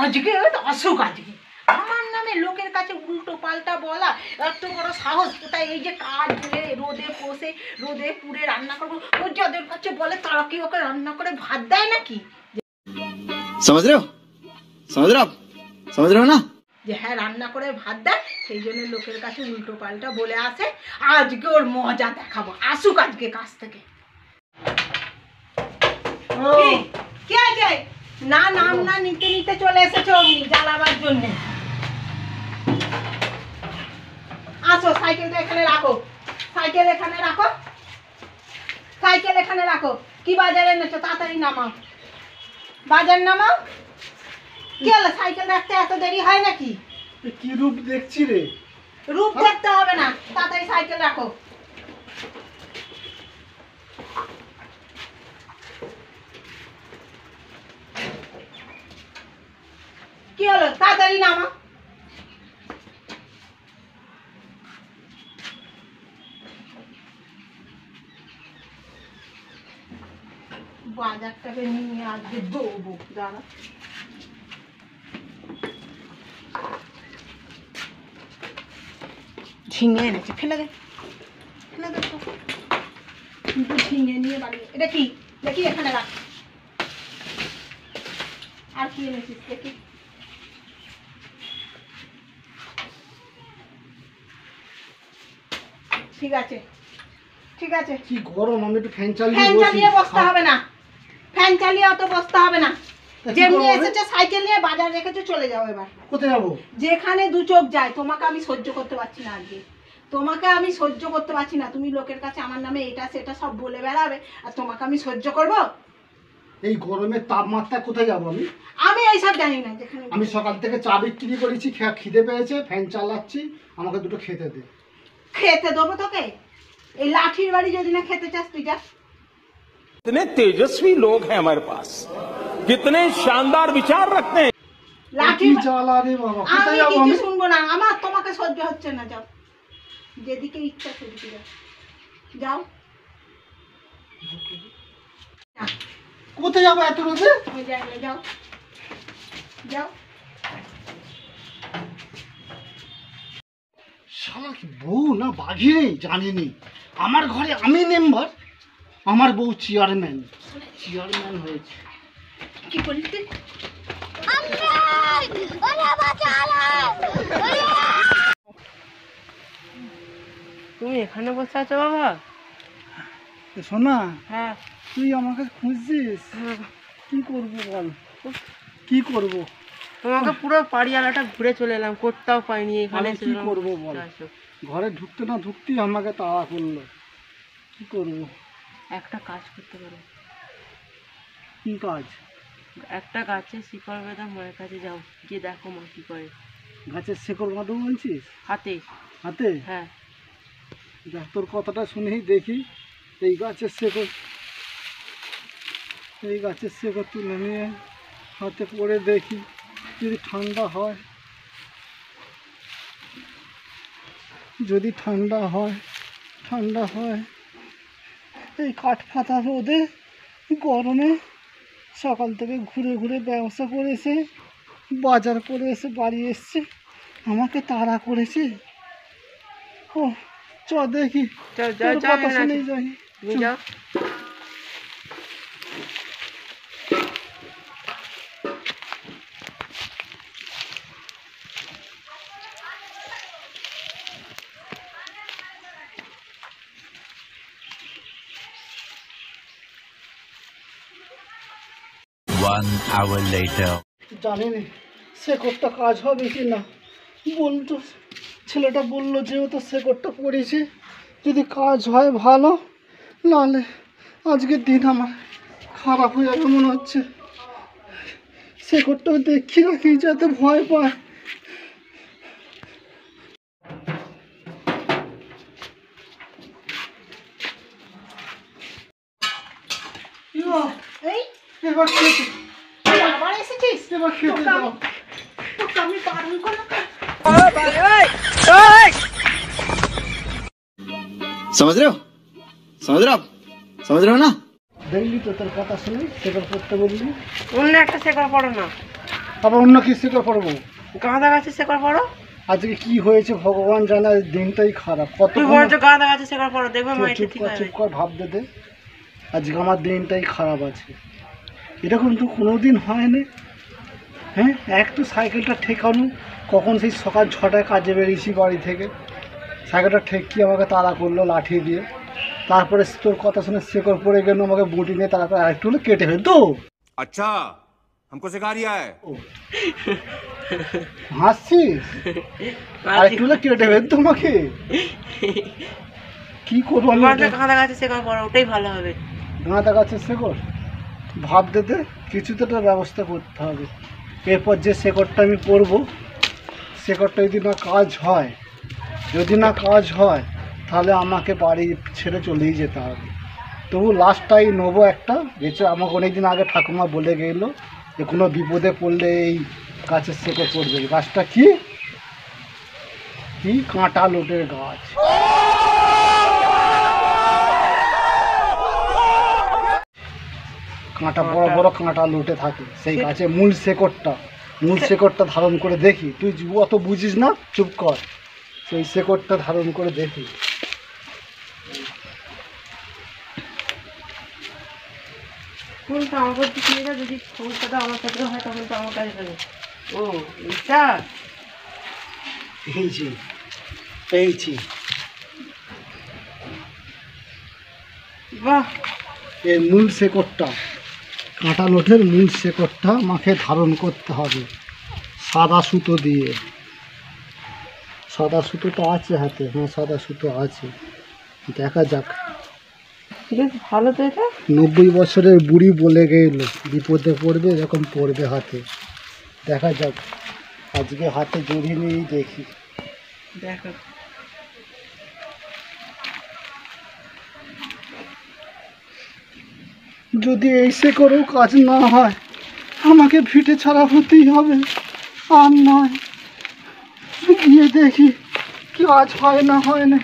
আজকে আসুক, আজকে আমার নামে লোকের কাছে উল্টো পাল্টা বলা, এত বড় সাহস কোথায়? এই যে কাজ রোদে বসে রোদে পুড়ে রান্না করবো, ও যাদের কাছে বলে তারা কি ওকে রান্না করে ভাত দেয় নাকি? समझ रहे हो ना? যে হ্যাঁ রান্না করে ভাত দেয়, সেই জন্য লোকের কাছে উল্টো পাল্টা বলে আসে। আজকে ওর মজা দেখাবো, আসুক আজকে কাজ থেকে। কি আছে? না নাম না নিতে নিতে চলে এসেছো অমনি জ্বালাবার জন্য। আসো, সাইকেলটা এখানে রাখো, সাইকেল এখানে রাখো, সাইকেল এখানে রাখো। কি বাজারে এনেছো? তাড়াতাড়ি নামাও, বাজার নামাও। কি হলো, সাইকেল রাখতে এত দেরি হয় নাকি? কি রূপ দেখছি রে? রূপ দেখতে হবে না, তাড়াতাড়ি সাইকেল রাখো। কি হলো, তাড়াতাড়ি নামা। বাজারটাকে নিয়ে আজকে দৌড়বো, দাঁড়া। ঝিঙে এনেছে, ফেলে দে, ফেলে দে। কিন্তু ঝিঙে নিয়ে বাড়ি, এটা কি দেখি, এখানে রাখ। আর কি এনেছিস দেখি? ঠিক আছে, ঠিক আছে। কি গরম, আমি একটু ফ্যান ফ্যান চালিয়ে বসতে হবে না, ফ্যান চালিয়ে অত বসতে হবে না। যেমনি এসেছে সাইকেল নিয়ে বাজার রেখেছো, চলে যাও। এবার কোথায় যাবো? যেখানে দু চোখ যায়। তোমাকে আমি সহ্য করতে পারছি না আজকে, তোমাকে আমি সহ্য করতে পারছি না। তুমি লোকের কাছে আমার নামে এটা সেটা সব বলে বেড়াবে, আর তোমাকে আমি সহ্য করব? এই গরমের তাপমাত্রা কোথায় যাবো আমি? আমি এইসব জানি না। যেখানে আমি সকাল থেকে চা বিক্রি করেছি, খিদে পেয়েছে, ফ্যান চালাচ্ছি, আমাকে দুটো খেতে দে। খেতে দেবো তোকে? এই লাঠির বাড়ি যদি না খেতে চাস তুই যা। कितने तेजस्वी लोग हैं हमारे पास, कितने शानदार विचार रखते हैं। লাঠি জ্বালা রে বাবা, আমি কোথায় যাবো কিছু আমি? শুনবো না, আমার তোমাকে সহ্য হচ্ছে না। যাও, যেদিকে ইচ্ছা সেদিকে যাও, যাও। কোথায় যাবো এত রোদে? ওই জায়গায় যাও, যাও। শালা কি বউ না বাঘি নেই জানিনি। আমার ঘরে আমি মেম্বার, আমার বউ চেয়ারম্যান। চেয়ারম্যান হয়েছে। কি করিস তুই? তুমি এখানে বসে আছো বাবা? শোনা, হ্যাঁ। তুই আমাকে খুঁজছিস? কি করবো বল, কি করবো? তোমাকে পুরো পাড়িয়ালাটা ঘুরে চলে এলাম, কোথাও পাইনি। এখানে কি করবো বল? ঘরে ঢুকতে না ঢুকতেই আমাকে তাড়া করলো। কি করবো? একটা কাজ করতে পারো। কি কাজ? একটা গাছের শিকড় বেঁধে মায়ের কাছে যাও, গিয়ে দেখো মা কি করে। গাছের শেকড় বাঁধো বলছিস? হাতে। হাতে? হ্যাঁ। দেখ, তোর কথাটা শুনেই দেখি। এই গাছের শেকড়, এই গাছের শেকড় তুলে নিয়ে হাতে পরে দেখি, যদি ঠান্ডা হয়, যদি ঠান্ডা হয়, ঠান্ডা হয়। এই কাঠ ফাটা রোদে গরমে সকাল থেকে ঘুরে ঘুরে ব্যবসা করেছে, বাজার করে এসে বাড়ি এসছে, আমাকে তাড়া করেছে। ও চ দেখি, তোর কথা শুনেই যাই। যাও। One hour later. জানি না শেকড়টা কাজ হবে কি না। বলতো ছেলেটা বললো যেহেতু শেকড়টা পড়েছে, যদি কাজ হয় ভালো, নাহলে আজকের দিন আমার খারাপ হয়ে যাবে মনে হচ্ছে। শেকড়টাও দেখি রাখি যাতে ভয় পায়। এই এবার খেতে, আবার এসেছিস? এবার খেতে দাও। তোকে আমি বারণ করলাম। समझ रहे हो? समझ रहे हो आप? समझ रहे हो ना? দেখলি তো তোর কথা শুনে শেকড় পড়তে বললি, অন্য একটা শেকড় পড়ো না, আবার অন্য কি শেকড় পড়বো? গাঁদা গাছের শেকড় পড়ো। আজকে কি হয়েছে ভগবান জানে, আজ দিনটাই খারাপ। কত তুই বলছো গাঁদা গাছের শেকড় পড়ো, দেখবে মা এটা চুপ ঠিক কর, হবে। চুপ কর, ভাবতে দে। আজকে আমার দিনটাই খারাপ আছে। এরকম তো কোনোদিন হয়নি। হ্যাঁ, একটু সাইকেলটা ঠেকানো, কখন সেই সকাল 6টায় কাজে বেরিয়েছি বাড়ি থেকে, সাইকেলটা ঠেকিয়ে আমাকে তাড়া করলো লাঠি দিয়ে, তারপরে তোর কথা শুনে শেকড় পড়ে গেল, আমাকে বুটি নিয়ে তারপরে আরেকটু হলে কেটে ফেলতো। अच्छा हमको सिखा रिया है। হাসছিস? আরেকটু হলে কেটে ফেলতো আমাকে। কি করবো আমি? গাঁদা গাছের শেকড় পড়ো, ওটাই ভালো হবে। গাঁদা গাছের শেকড় ভাবতে দে, কিছু তো একটা ব্যবস্থা করতে হবে। এরপর যে শেকড়টা আমি পরবো, শেকড়টা যদি না কাজ হয়, যদি না কাজ হয় তাহলে আমাকে বাড়ি ছেড়ে চলেই যেতে হবে। তবু লাস্টটাই নেবো একটা, যেটা আমাকে অনেকদিন আগে ঠাকুমা বলে গেলো যে কোনো বিপদে পড়লে এই গাছের শেকড় পড়বে। গাছটা কি? কি? কাঁটা লোটের গাছ। কাঁটা বড় বড় কাঁটা লোটে থাকে সেই গাছে, মূল শেকড়টা ধারণ করে দেখি। তুই অত বুঝিস না, চুপ কর। সেই শেকড়টা ধারণ করে দেখি। কোনটা আমার দিকে নিয়ে যা, যদি সমস্যাটা আমার সাথে হয় তখন তো আমার কাছে যাবে। ও এটা পেয়েছি, পেয়েছি। বাহ, এই মূল শেকড়টা, কাঁটা লোটের মূল শেকড়টা আমাকে ধারণ করতে হবে সাদা সুতো দিয়ে। সাদা সুতোটা আছে হাতে, হ্যাঁ সাদা সুতো আছে। দেখা যাক। ঠিক আছে, ভালো তো এটা। 90 বছরের বুড়ি বলে গেল বিপদে পড়বে এরকম পড়বে হাতে। দেখা যাক, আজকে হাতে জড়িয়ে নিয়েই দেখি। দেখো যদি এই শেকড়েও কাজ না হয়, আমাকে ভিটে ছাড়া হতেই হবে। আর নয়, গিয়ে দেখি কি আজ হয় না হয় না।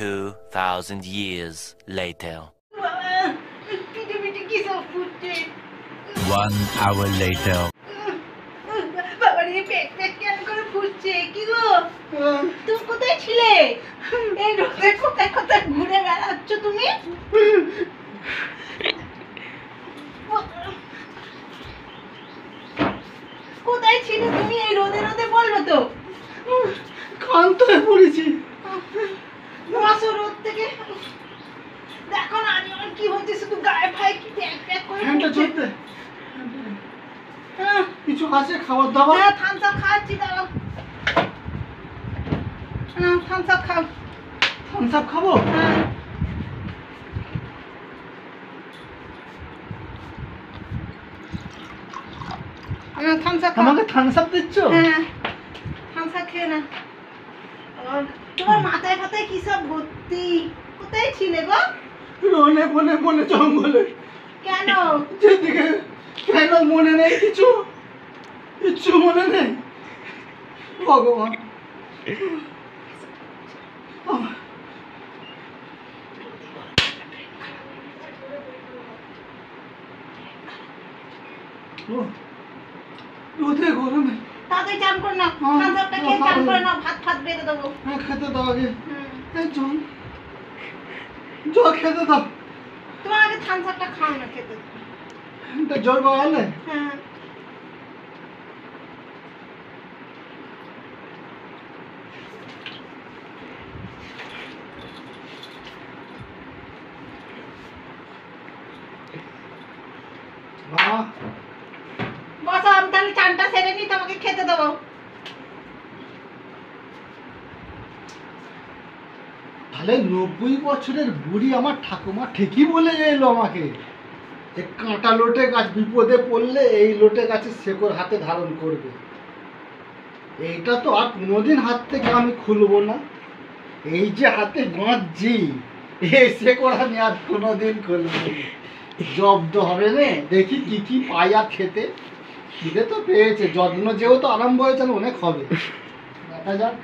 $2,000 years later. পিঠে পিঠে কি সব ফুটছে। 1 hour later. বাবা রে, পেট পেট কেন করে ফুটছে? কি গো, তুমি কোথায় ছিলে? এই রোদে কোথায় কোথায় ঘুরে বেড়াচ্ছ তুমি? কোথায় ছিলে তুমি এই রোদে রোদে? বলবে তো। ক্লান্ত হয়ে পড়েছি। বসো রোদ থেকে। দেখো না আমি আমার কি হচ্ছে, শুধু গায়ে ফায়ে কি প্যাক প্যাক করে ফ্যানটা ফুটছে। চলতে হ্যাঁ, কিছু আছে খাবার দাবার? হ্যাঁ, থামস আপ খাচ্ছি, দাঁড়াও। না, থামস আপ খাও। থামস আপ খাবো? হ্যাঁ। না, থামস আপ খাও। আমাকে থামস আপ দিচ্ছ? হ্যাঁ, থামস আপ খেয়ে না। আর তোমার মাথায় ফাতায় কি সব ভর্তি? কোথায় ছিলে গো? রনে বনে বনে জঙ্গলে। কেন? যেদিকে কেন মনে নেই কিছু, কিচ্ছু মনে নেই। ভগবান, রোদে গরমে তাড়াতাড়ি চান করে নাও, থামস আপটা খেয়ে চান করে নাও, ভাত ফাত বেড়ে দেবো। খেতে দাও আগে। হুম। এই জল, জল খেতে দাও। তোমার আগে থামস আপটা খাও না, খেতে দাও। এটা জল বাড়ালে হ্যাঁ। বসো, আমি তাহলে চানটা সেরে নিই, তোমাকে খেতে দেবো। তাহলে 90 বছরের বুড়ি আমার ঠাকুমা ঠিকই বলে এলো আমাকে যে কাঁটা লোটে গাছ বিপদে পড়লে এই লোটে গাছের শেকড় হাতে ধারণ করবে। এইটা তো আর কোনোদিন হাত থেকে আমি খুলবো না। এই যে হাতে বাঁধছি, এই শেকড় আমি আর কোনোদিন খুলবো না। জব্দ হবে রে, দেখি কি কি পাই আর খেতে। খিদে তো পেয়েছে, যত্ন যেহেতু আরম্ভ হয়েছে অনেক হবে, দেখা যাক।